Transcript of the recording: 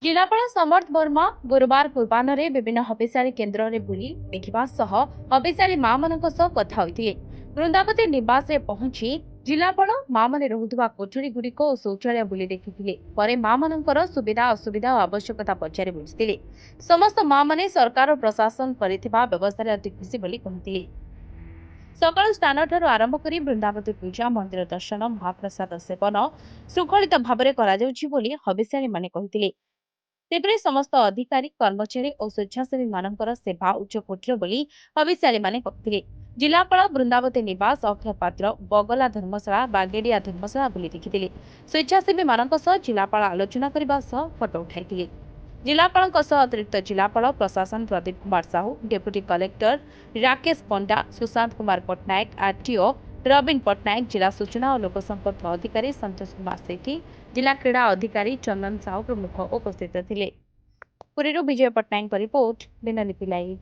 जिलापाल समर्थ वर्मा गुरुवार पूर्वाह्न विभिन्न हबिषारी केन्द्र में बुली देखा हबिषारी माँ मान कथा होते। वृंदावती निवास में पहुंची जिलापाल माँ मैंने रुवा कोठरी गुड़िक और शौचालय बुली देखिते। माँ मान सुविधा असुविधा और आवश्यकता पचारि बुझते। समस्त माँ मैंने सरकार और प्रशासन व्यवस्था अति खुशी कहते। सकाल स्नान ठार आरंभ कर वृंदावती पूजा मंदिर दर्शन महाप्रसाद सेवन श्रृंखलित भाव में हबिषारी माने कहते। तेपरि समस्त अधिकारी कर्मचारी और स्वेच्छासेवी मानकर सेवा उच्च कोटीर बोली हबिषारी माने कहते। जिलापाल वृंदावती निवास अक्षय पात्र बगला धर्मशाला बागेड़िया धर्मशाला बुली देखिते। स्वेच्छासेवी मानक सह जिलापाल आलोचना करने फटो उठाई। जिलापाल अतिरिक्त जिलापाल प्रशासन प्रदीप कुमार साहू डेप्यूटी कलेक्टर राकेश पंडा सुशांत कुमार पट्टनायक आरटीओ रवीन पट्टनायक जिला सूचना और लोकसंपर्क अधिकारी संतोष कुमार सेठी जिला क्रीड़ा अधिकारी चंदन साहू प्रमुख उपस्थित थे। पुरी विजय पट्टनायक रिपोर्ट दिनलिपि लाइव।